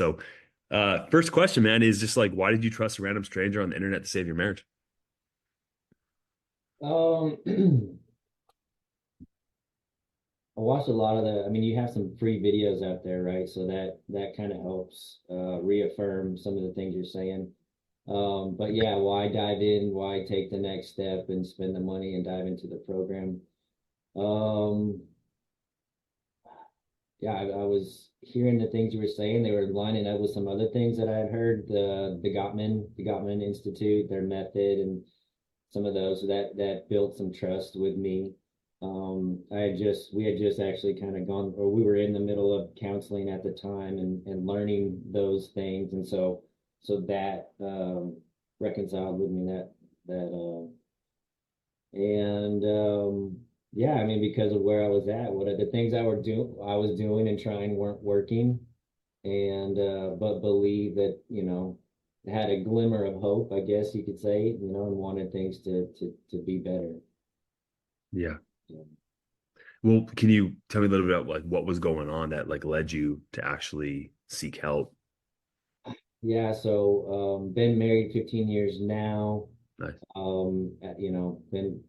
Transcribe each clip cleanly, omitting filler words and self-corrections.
So, first question, man, is just like, why did you trust a random stranger on the internet to save your marriage? Um, I watched a lot of I mean, you have some free videos out there, right? So that kind of helps reaffirm some of the things you're saying. But yeah, why dive in? Why take the next step and spend the money and dive into the program? Um, yeah, I was hearing the things you were saying. They were lining up with some other things that I had heard. The Gottman Institute, their method, and some of those that built some trust with me. We had just actually kind of gone, or we were in the middle of counseling at the time and learning those things, and so that reconciled with me that and yeah, I mean, because of where I was at, what the things I was doing and trying weren't working, and but believe that had a glimmer of hope, I guess you could say, and wanted things to be better. Yeah. So, Well, can you tell me a little bit about like what was going on that like led you to actually seek help? yeah, so been married 15 years now. Nice. Been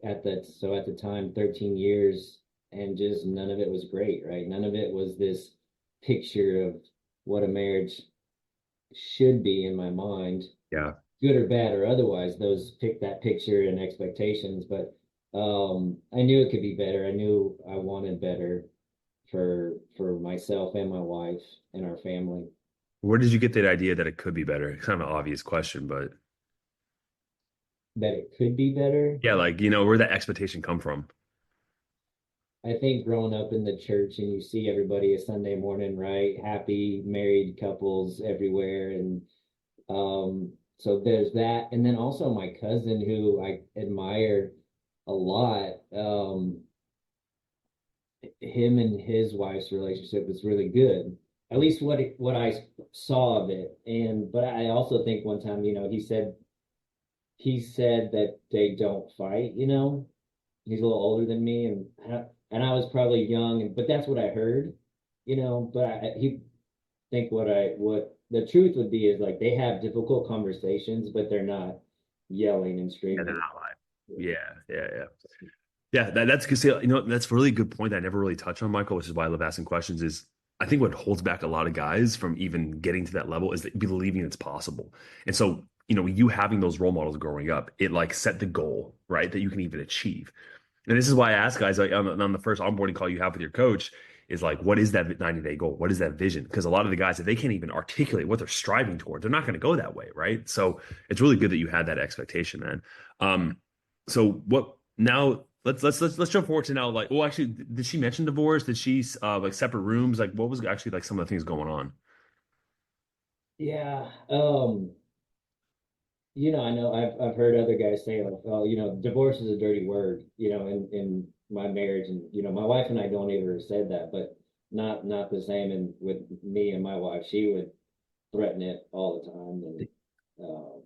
at the time 13 years, and just none of it was great, right? None of it was this picture of what a marriage should be in my mind, Yeah. good or bad or otherwise. Those pick that picture and expectations, but I knew it could be better. I knew I wanted better for myself and my wife and our family. Where did you get that idea that it could be better? It's kind of an obvious question, but That it could be better. yeah, like, where that expectation come from? I think growing up in the church and you see everybody a Sunday morning, right? Happy married couples everywhere. And so there's that. And then also my cousin, who I admire a lot, him and his wife's relationship was really good. At least what I saw of it. And but I also think one time, he said that they don't fight, he's a little older than me, and I was probably young, but that's what I heard, But he think what the truth would be is like they have difficult conversations, but they're not yelling and Yeah, they're screaming. not lying. Yeah, yeah, yeah. Yeah, that's because that's a really good point that I never really touched on, Michael, which is why I love asking questions. Is I think what holds back a lot of guys from even getting to that level is that believing it's possible. And so, you having those role models growing up, it like set the goal, right, that you can even achieve. And this is why I ask guys like on the first onboarding call you have with your coach is like, what is that 90-day goal? What is that vision? Because a lot of the guys, if they can't even articulate what they're striving towards, they're not going to go that way, right? So it's really good that you had that expectation, man. So what now? Let's jump forward to now. Like, well, actually, did she mention divorce? Did she like separate rooms? Like, what was actually like some of the things going on? Yeah. I know I've heard other guys say like, oh, divorce is a dirty word, in my marriage, and my wife and I don't ever said that, but not the same. And with me and my wife, she would threaten it all the time, and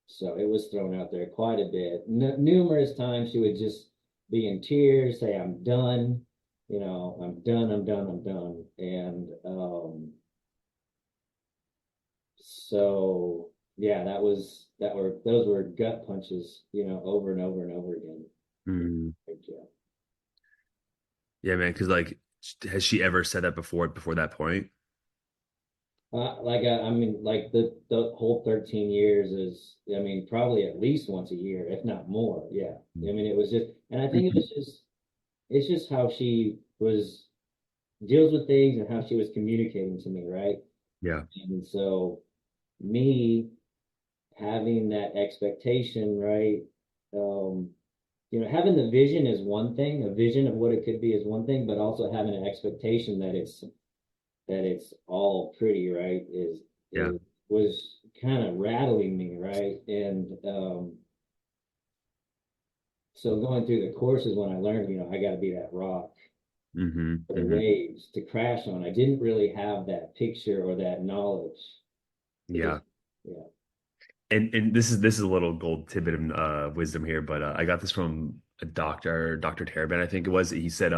so it was thrown out there quite a bit. Numerous times she would just be in tears, say, "I'm done," "I'm done, I'm done, I'm done," and so yeah, those were gut punches, over and over and over again. Mm. Yeah. Yeah, man. Because like, has she ever said that before that point? I mean, like the whole 13 years is, I mean, probably at least once a year, if not more. Yeah. I mean, it was just, and I think it's just how she was deals with things and how she was communicating to me, right? Yeah, And so me having that expectation, right? Um, having the vision is one thing, a vision of what it could be is one thing, but also having an expectation that it's all pretty, right? yeah. Is was kind of rattling me, right? And so going through the courses when I learned, I got to be that rock Hmm. for the Hmm. waves to crash on. I didn't really have that picture or that knowledge. It Yeah. just, yeah. And this is a little gold tidbit of wisdom here, but I got this from a Dr. Terabin, I think it was. He said,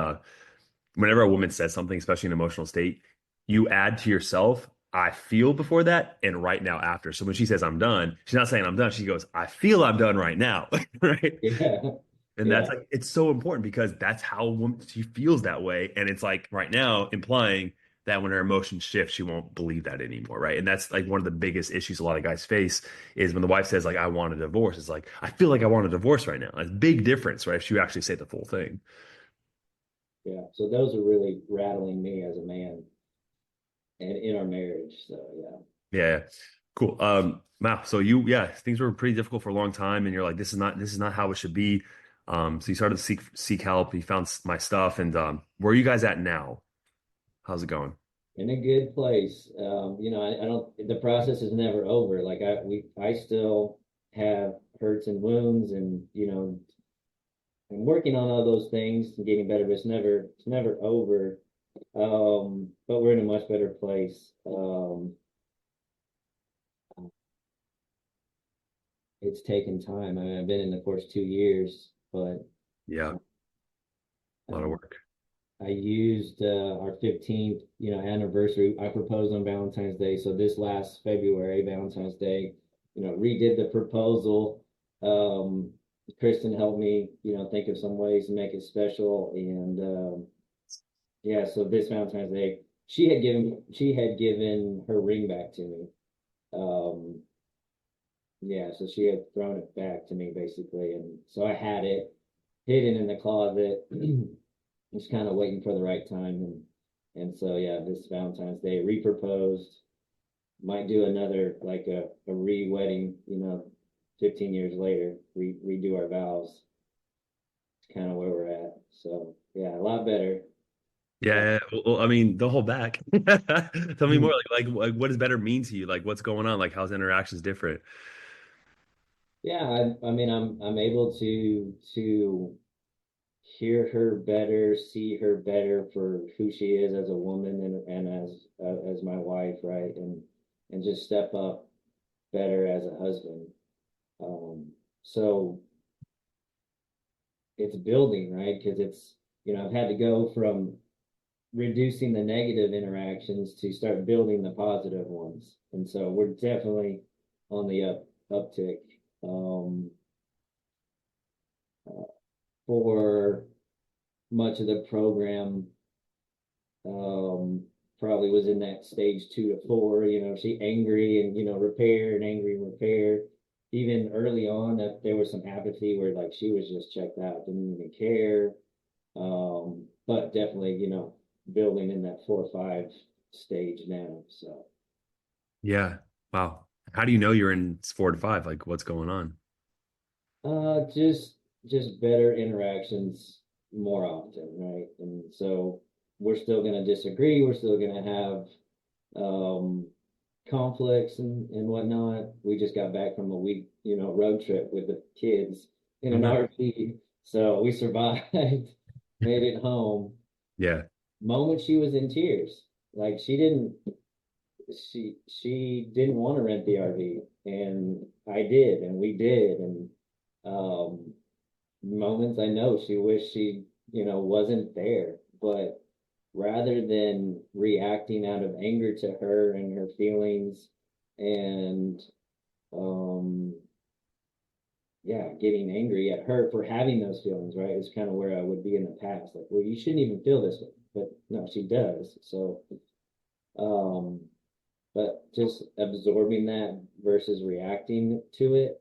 whenever a woman says something, especially in an emotional state, you add to yourself, I feel before that and right now after. So when she says I'm done, she's not saying I'm done. She goes, I feel I'm done right now. Right. Yeah. And that's Yeah. like, it's so important because that's how she feels that way. And it's like right now implying that when her emotions shift, she won't believe that anymore. Right. And that's like one of the biggest issues a lot of guys face is when the wife says, like, I want a divorce. It's like, I feel like I want a divorce right now. It's a big difference, right? If you actually say the full thing. Yeah. So those are really rattling me as a man and in our marriage. So yeah. Yeah. Cool. Wow. So yeah, things were pretty difficult for a long time, and you're like, this is not how it should be. So you started to seek help. You found my stuff, and where are you guys at now? How's it going? In a good place. I don't. The process is never over. Like I still have hurts and wounds, and I'm working on all those things and getting better. But it's never over. But we're in a much better place. It's taken time. I mean, I've been in the course 2 years, but Yeah, a lot of um, work. I used our 15th, anniversary. I proposed on Valentine's Day. So this last February, Valentine's Day, redid the proposal. Um, Kristen helped me, think of some ways to make it special. And yeah, so this Valentine's Day, she had given her ring back to me. Um, yeah, so she had thrown it back to me basically, and so I had it hidden in the closet. Just kind of waiting for the right time, and so yeah, this Valentine's Day reproposed. Might do another like a re-wedding, 15 years later, redo our vows. It's kind of where we're at. So yeah, a lot better. Yeah. Well, I mean, don't hold back. Tell me more. Like, what does better mean to you? Like, what's going on? Like, how's interactions different? Yeah, I mean, I'm able to hear her better, see her better for who she is as a woman and as my wife, right? And just step up better as a husband. So it's building, right? Because I've had to go from reducing the negative interactions to start building the positive ones. And so we're definitely on the uptick. Um, for much of the program, um, probably was in that stage 2 to 4. She angry and repair and angry and repair. Even early on, that there was some apathy where like she was just checked out, didn't even care. But definitely, building in that 4 or 5 stage now. So, Yeah. Wow. How do you know you're in 4 to 5? Like, what's going on? just better interactions more often, right? And so we're still going to disagree. We're still going to have conflicts and whatnot. We just got back from a week, road trip with the kids in Oh, an no. RV. So we survived, made it home. Yeah. Moment she was in tears. Like she didn't want to rent the RV, and I did, and we did, and um, moments I know she wished she wasn't there, but rather than reacting out of anger to her and her feelings, and um, yeah, getting angry at her for having those feelings, right? It's kind of where I would be in the past, like, well, you shouldn't even feel this way, but no, she does. So um but just absorbing that versus reacting to it,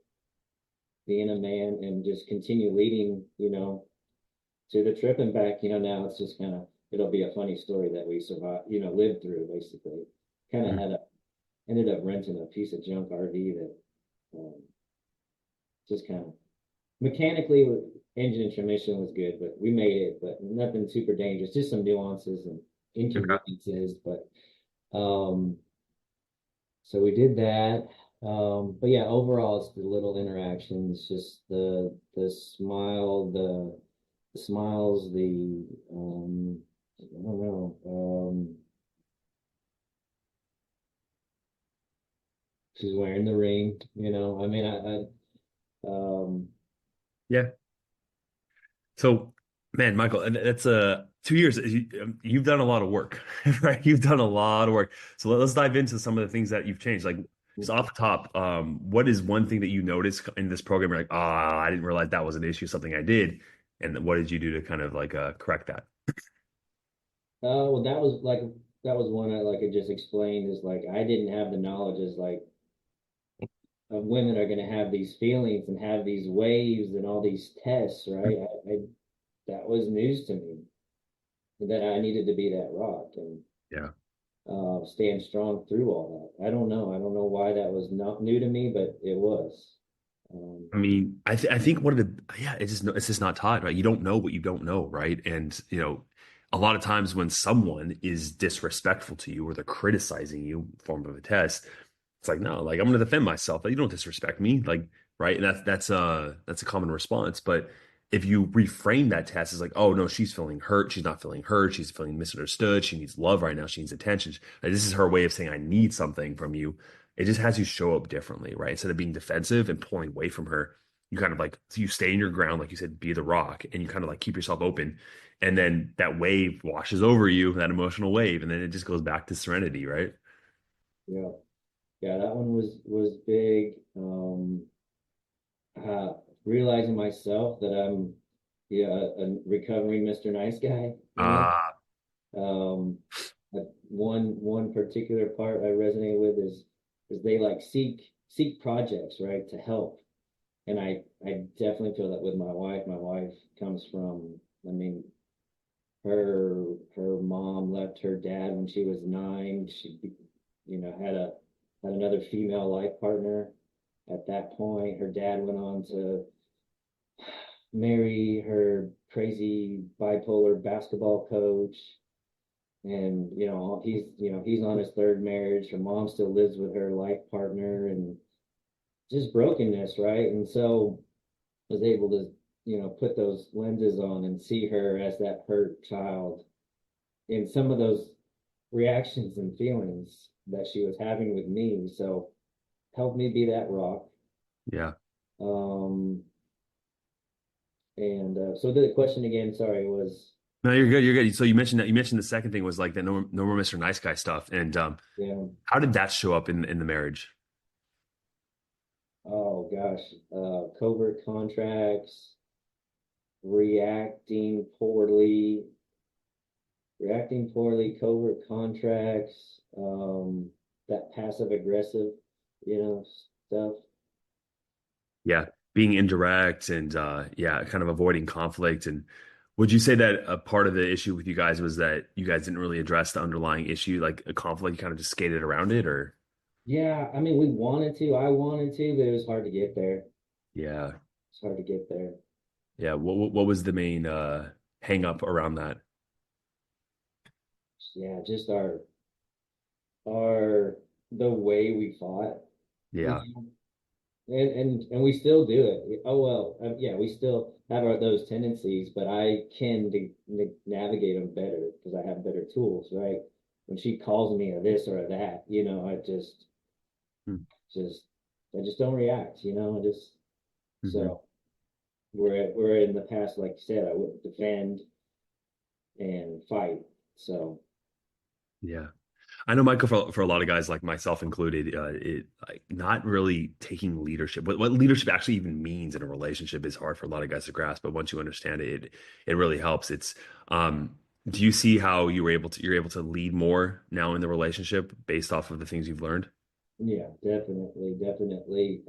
being a man and just continue leading, to the trip and back. Now it's just kind of, it'll be a funny story that we survived, lived through basically. Kind of Mhm. ended up renting a piece of junk RV that um, just kind of mechanically, engine and transmission was good, but we made it, but nothing super dangerous, just some nuances and Okay. inconveniences. But so we did that. But yeah, overall, it's the little interactions, just the smile, the smiles, I don't know. She's wearing the ring, I mean, Yeah. So, man, Michael, and that's 2 years, you've done a lot of work, right? You've done a lot of work. So let's dive into some of the things that you've changed. Like, just off the top, what is one thing that you noticed in this program? You're like, ah, I didn't realize that was an issue, something I did. And what did you do to kind of like correct that? Well, that was one I just explained is like I didn't have the knowledge as like of women are going to have these feelings and have these waves and all these tests, right? That was news to me that I needed to be that rock and Yeah. stand strong through all that. I don't know. I don't know why that was not new to me, but it was. Um, I mean, I think one of the yeah, it's just not taught, right? You don't know what you don't know, right? And a lot of times when someone is disrespectful to you or they're criticizing you, form of a test, it's like no, like I'm going to defend myself. Like, you don't disrespect me, like right? And that's a common response. But if you reframe that test as like, oh no, she's feeling hurt, she's not feeling hurt, she's feeling misunderstood, she needs love right now, she needs attention. Like, this is her way of saying I need something from you. It just has you show up differently, right? Instead of being defensive and pulling away from her, you kind of like so you stay in your ground, like you said, be the rock, and you kind of like keep yourself open. And then that wave washes over you, that emotional wave, and then it just goes back to serenity, right? yeah, yeah, that one was big. Uh, Realizing myself that I'm, yeah, a recovering Mr. Nice Guy, you know. Ah, Um, one particular part I resonate with is they like seek projects, right, to help. And I definitely feel that with my wife. My wife comes from, I mean, her mom left her dad when she was 9. She, had another female life partner at that point. Her dad went on to marry her crazy bipolar basketball coach. And he's on his third marriage. Her mom still lives with her life partner, and just brokenness, right? And so I was able to put those lenses on and see her as that hurt child in some of those reactions and feelings that she was having with me. So helped me be that rock. yeah. um and so the question again, sorry, was, No, you're good. You're good. So you mentioned the second thing was like the no more Mr. Nice Guy stuff. And yeah, how did that show up in the marriage? oh gosh, covert contracts, reacting poorly, covert contracts, that passive aggressive, stuff. Yeah, being indirect and yeah, kind of avoiding conflict. And would you say that a part of the issue with you guys was that you guys didn't really address the underlying issue, like a conflict, you kind of just skated around it, or Yeah, I mean, I wanted to, but it was hard to get there. yeah, It's hard to get there. yeah. What was the main hang up around that? Yeah, just our the way we fought, you Yeah, know, and we still do it. Oh well, yeah, we still have those tendencies, but I can navigate them better because I have better tools, right? When she calls me a this or a that, I mm-hmm. just I just don't react, I just Mm-hmm. so we're in the past, like you said, I would defend and fight. So Yeah. I know, Michael, for a lot of guys like myself included, it like not really taking leadership. What leadership actually even means in a relationship is hard for a lot of guys to grasp. But once you understand it, it really helps. It's do you see how you're able to lead more now in the relationship based off of the things you've learned? yeah, definitely, definitely.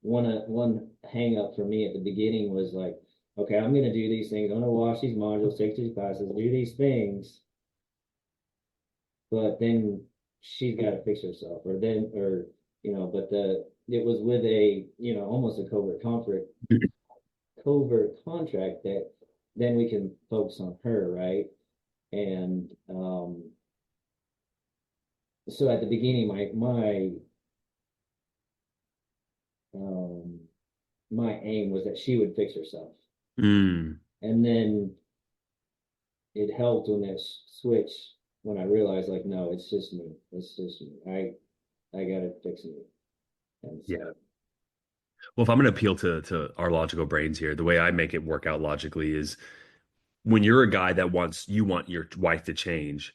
One hang up for me at the beginning was like, okay, I'm gonna do these things. I'm gonna wash these modules, take these classes, do these things, but then she's got to fix herself, but it was with a almost a covert contract that then we can focus on her, right? And so at the beginning, um my aim was that she would fix herself. Mm, And then it helped when that switch, when I realized like, no, it's just me. It's just me. I gotta fix me. And yeah. so Well, if I'm going to appeal to our logical brains here, the way I make it work out logically is when you're a guy that you want your wife to change,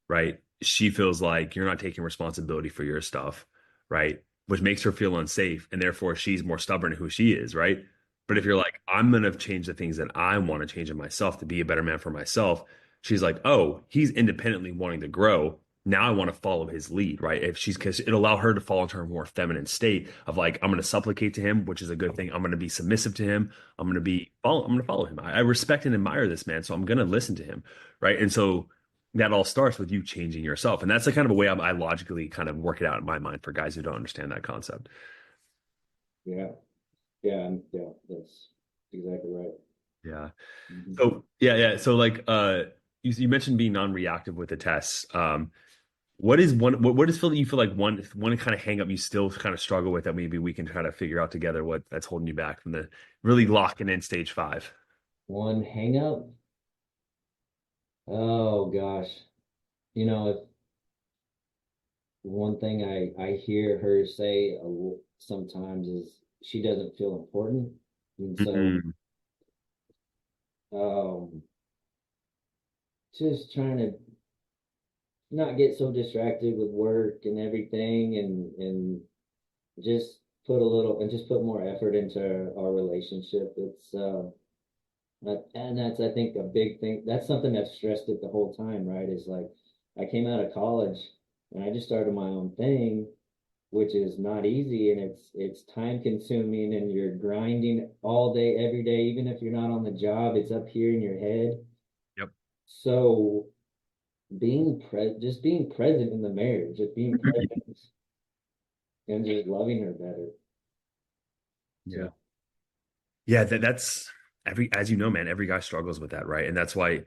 right? She feels like you're not taking responsibility for your stuff, right? Which makes her feel unsafe, and therefore she's more stubborn in who she is, right? But if you're like, I'm gonna change the things that I want to change in myself to be a better man for myself, she's like, oh, he's independently wanting to grow. Now I want to follow his lead, right? If she's because it'll allow her to fall into her more feminine state of like, I'm gonna supplicate to him, which is a good thing. I'm gonna be submissive to him. I'm gonna follow him. I respect and admire this man, so I'm gonna listen to him, right? And so that all starts with you changing yourself. And that's the kind of a way I logically kind of work it out in my mind for guys who don't understand that concept. Yeah. Yeah. Yeah. That's exactly right. Yeah. Mhm. So yeah. So like you mentioned being non-reactive with the tests. What is what is feel that you feel like one kind of hang up you still kind of struggle with that maybe we can try to figure out together what that's holding you back from the really locking in stage five? One hang up. Oh gosh. If one thing I hear her say sometimes is she doesn't feel important. And so Mm-hmm. um just trying to not get so distracted with work and everything, and just just put more effort into our relationship. And that's, I think, a big thing. That's something I've stressed it the whole time, right? Is like I came out of college and I just started my own thing, which is not easy, and it's time consuming, and you're grinding all day, every day, even if you're not on the job, it's up here in your head. Yep. So just being present in the marriage, just being present and just loving her better. Yeah. So Yeah, that's every, as you know, man, every guy struggles with that, right? And that's why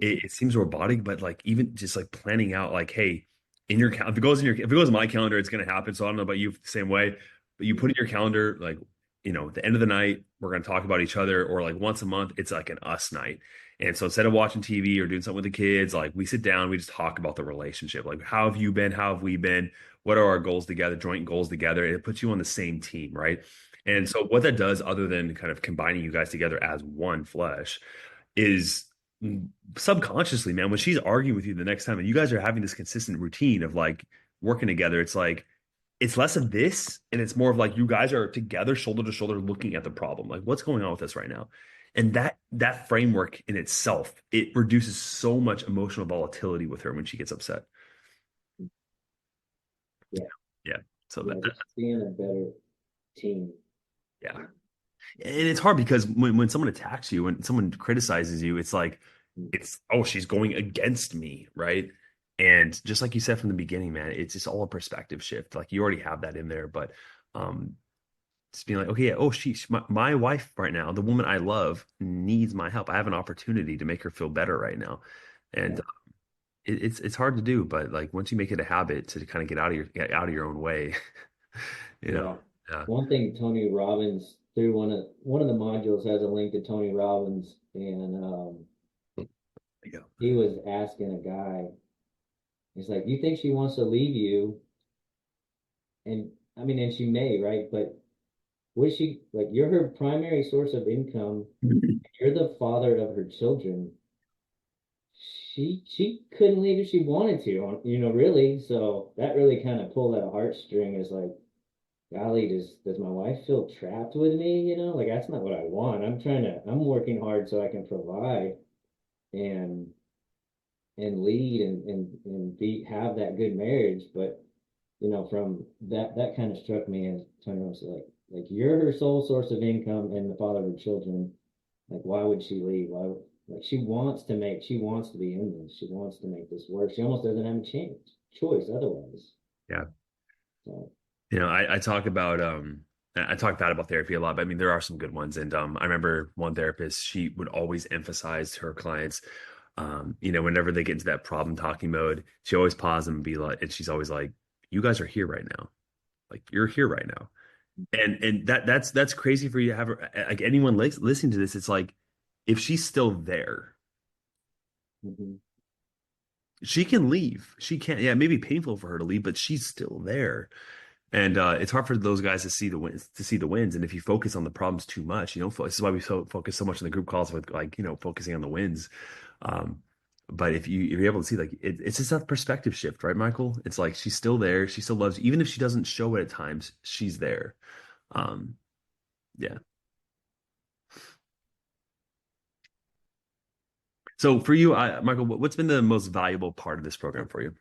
it seems robotic, but like even just like planning out, like, hey, in your if it goes in if it goes in my calendar, it's gonna happen. So I don't know about you the same way, but you put in your calendar, like, at the end of the night, we're gonna talk about each other, or like once a month, it's like an us night. And so instead of watching TV or doing something with the kids, like we sit down, we just talk about the relationship. Like, how have you been? How have we been? What are our goals together, joint goals together? And it puts you on the same team, right? And so what that does, other than kind of combining you guys together as one flesh, is subconsciously, man, when she's arguing with you the next time and you guys are having this consistent routine of like working together, it's like it's less of this and it's more of like you guys are together, shoulder to shoulder, looking at the problem. Like, what's going on with us right now? And that framework in itself, it reduces so much emotional volatility with her when she gets upset. yeah, Yeah. Yeah. So yeah, just being a better team. yeah. And it's hard because when someone attacks you, when someone criticizes you, it's like it's oh, she's going against me, right? And just like you said from the beginning, man, it's just all a perspective shift. Like you already have that in there, but um just being like, okay, yeah, oh, my wife right now, the woman I love, needs my help. I have an opportunity to make her feel better right now. And Yeah, it's hard to do, but like once you make it a habit to kind of get out of your own way, you know. yeah. Yeah. One thing Tony Robbins, through one of the modules, has a link to Tony Robbins, and Yeah. he was asking a guy, he's like, "You think she wants to leave you?" And I mean, and she may, right? But was she like, you're her primary source of income? You're the father of her children. She couldn't leave if she wanted to, really. So that really kind of pulled at a heartstring. Is like, golly, does my wife feel trapped with me? Like that's not what I want. I'm working hard so I can provide and lead and have that good marriage. But from that kind of struck me as Tony was like you're her sole source of income and the father of her children. Like, why would she leave? Why? Like, she wants to be in this. She wants to make this work. She almost doesn't have a choice otherwise. Yeah. So, I talk bad about therapy a lot, but I mean there are some good ones. And I remember one therapist, she would always emphasize to her clients, whenever they get into that problem talking mode, she always pause them and be like, and she's always like, you guys are here right now. Like you're here right now. And that's crazy for you to have her, like anyone listening to this, it's like if she's still there, mhm. she can leave. She can't, yeah, it may be painful for her to leave, but she's still there. And it's hard for those guys to see the wins. And if you focus on the problems too much, this is why we focus so much on the group calls with like, focusing on the wins. Um, but if you're able to see like it's just a perspective shift, right, Michael? It's like she's still there, she still loves you. Even if she doesn't show it at times, she's there. Um, yeah. So for you, Michael, what's been the most valuable part of this program for you?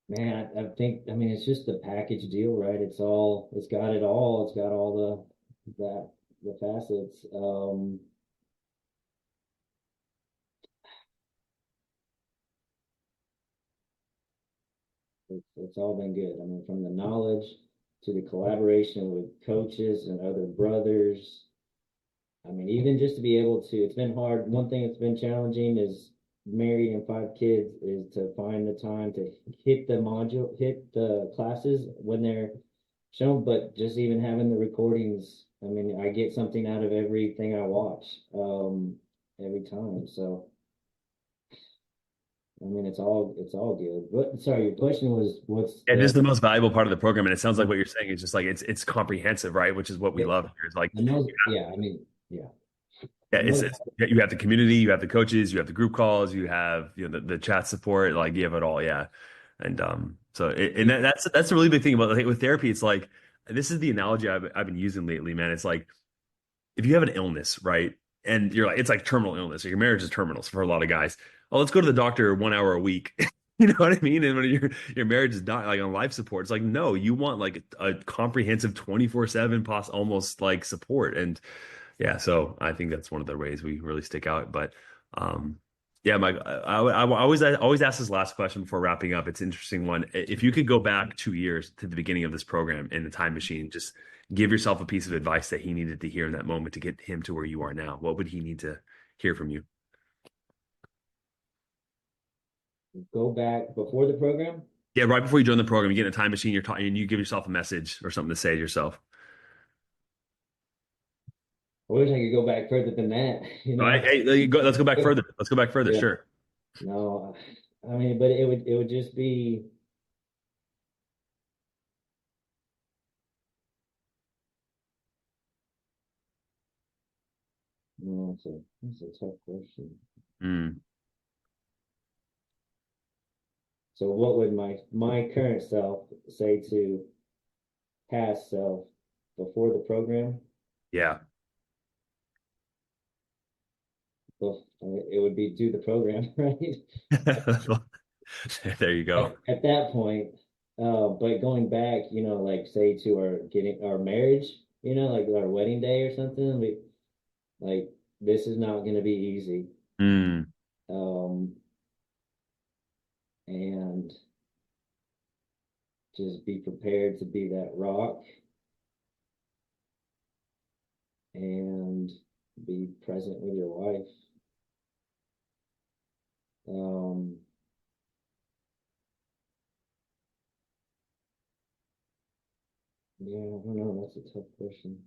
Man, I think, I mean, it's just the package deal, right? It's got it all. It's got all the facets. It's all been good. I mean, from the knowledge to the collaboration with coaches and other brothers. I mean, even just to be able to, it's been hard. One thing that's been challenging is married and 5 kids is to find the time to hit the classes when they're shown. But just even having the recordings, I mean, I get something out of everything I watch, every time. So, I mean, it's all good. But sorry, your question was what's And the just the most valuable part of the program. And it sounds like what you're saying is just like it's comprehensive, right? Which is what we the, love here. Is like, the most, yeah, I mean, yeah, yeah, the most, it's you have the community, you have the coaches, you have the group calls, you have the chat support, like you have it all, yeah. And so and that's a really big thing about like with therapy. It's like this is the analogy I've been using lately, man. It's like if you have an illness, right? And you're like, it's like terminal illness, or your marriage is terminal for a lot of guys. Oh, let's go to the doctor 1 hour a week. You know what I mean? And when your marriage is not like on life support, it's like, no, you want like a comprehensive 24/7 almost like support. And yeah, so I think that's one of the ways we really stick out. But um, yeah, Mike, I always ask this last question before wrapping up. It's an interesting one. If you could go back 2 years to the beginning of this program in the time machine, just give yourself a piece of advice that he needed to hear in that moment to get him to where you are now. What would he need to hear from you? go back before the program. Yeah, right before you join the program, you get in a time machine, you're talking, and you give yourself a message or something to say to yourself. I wish I could go back further than that, All right, hey, let's go back further. Let's go back further. Yeah, Sure. no, I mean, but it would just be, no, it's a tough question. Mm, So what would my current self say to past self before the program? yeah. Well, it would be do the program, right? There you go. At that point, but going back, like say to our marriage, like our wedding day or something, like this is not going to be easy. Mm. Um, and just be prepared to be that rock and be present with your wife. Um, yeah, I don't know. That's a tough question.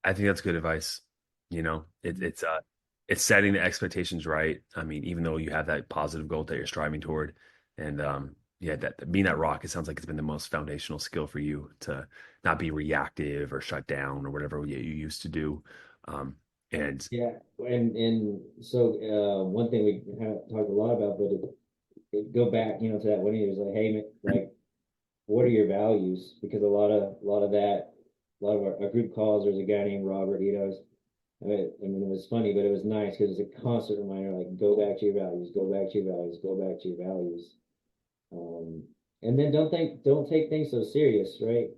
I think that's good advice. It's setting the expectations right. I mean, even though you have that positive goal that you're striving toward, and yeah, that being that rock, it sounds like it's been the most foundational skill for you to not be reactive or shut down or whatever you used to do. Um, and Yeah, and so one thing we have talked a lot about, but it go back, to that wedding. It was like, hey, like, what are your values? Because a lot of our group calls. There's a guy named Robert. I mean, it was funny, but it was nice because it's a constant reminder, like, go back to your values, go back to your values, go back to your values. Um, and then don't take things so serious, right?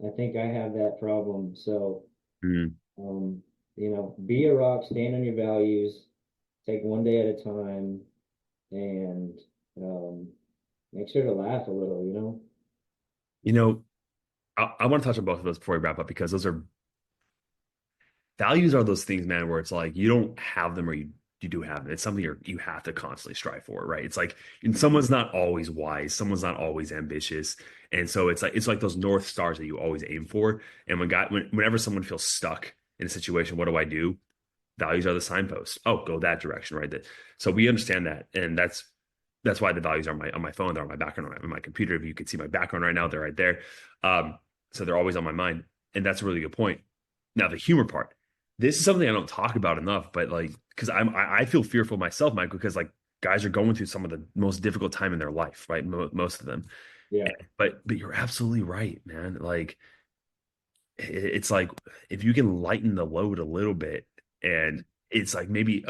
I think I have that problem. So, mm, um, be a rock, stand on your values, take one day at a time, and um, make sure to laugh a little. you know, I want to touch on both of those before we wrap up because those are values are those things, man, where it's like you don't have them or you do have them. It's something you have to constantly strive for, right? It's like and someone's not always wise, someone's not always ambitious, and so it's like those north stars that you always aim for. And whenever someone feels stuck in a situation, what do I do? Values are the signposts. Oh, go that direction, right? So we understand that, and that's That's why the values are on my phone, they're on my background, on my computer. If you could see my background right now, they're right there. So they're always on my mind. And that's a really good point. Now, the humor part. This is something I don't talk about enough, but like, because I feel fearful myself, Michael, because like guys are going through some of the most difficult time in their life, right? Most of them. Yeah. But you're absolutely right, man. Like it's like if you can lighten the load a little bit, and it's like maybe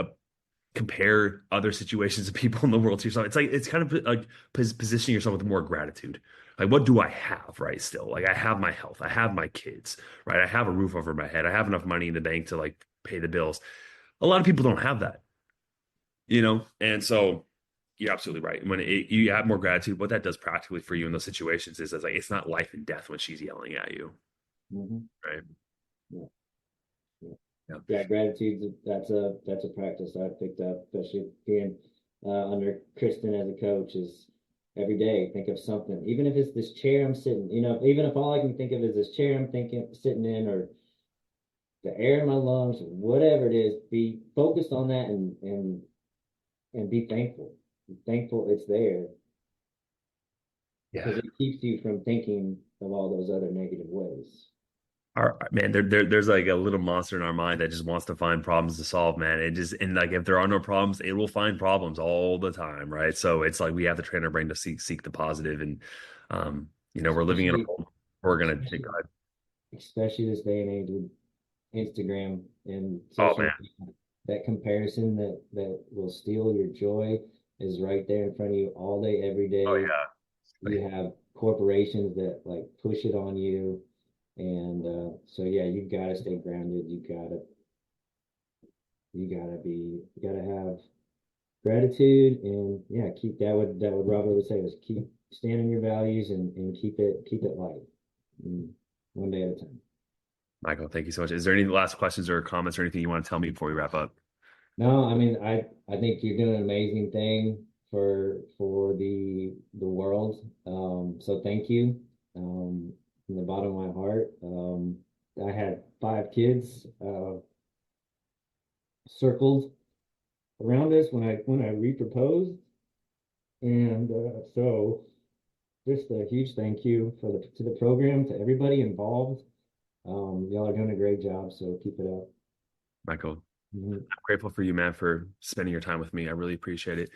compare other situations of people in the world to yourself. It's like it's kind of like positioning yourself with more gratitude. Like, what do I have, right? Still, like I have my health, I have my kids, right? I have a roof over my head, I have enough money in the bank to like pay the bills. A lot of people don't have that, and so you're absolutely right. When you have more gratitude, what that does practically for you in those situations is like it's not life and death when she's yelling at you, Hmm. right? Yeah. Yeah. Yeah. Yeah, gratitude. That's a practice I've picked up, especially being under Kristen as a coach. Is every day think of something, even if it's this chair I'm sitting. Even if all I can think of is this chair I'm thinking sitting in, or the air in my lungs, or whatever it is. Be focused on that, and be thankful. Be thankful it's there, Yeah. because it keeps you from thinking of all those other negative ways. Man, there's like a little monster in our mind that just wants to find problems to solve, man. And like if there are no problems, it will find problems all the time, right? So it's like we have to train our brain to seek the positive, and we're living in a Especially, world where we're gonna take especially, God. especially this day and age with Instagram and Oh social man, media. That comparison that will steal your joy is right there in front of you all day, every oh day. yeah, You have corporations that like push it on you, and so yeah, you gotta stay grounded. You gotta have gratitude, and yeah, keep that. What Robert would say was keep standing your values, and keep it light, mm, one day at a time. Michael, thank you so much. Is there any last questions or comments or anything you want to tell me before we wrap up? No, I mean, I think you're doing an amazing thing for the world. So thank you, from the bottom of my heart. I had 5 kids circled around us when I reproposed, and so just a huge thank you to the program, to everybody involved. Y'all are doing a great job, so keep it up. Michael, Mhm. I'm grateful for you, man, for spending your time with me. I really appreciate it.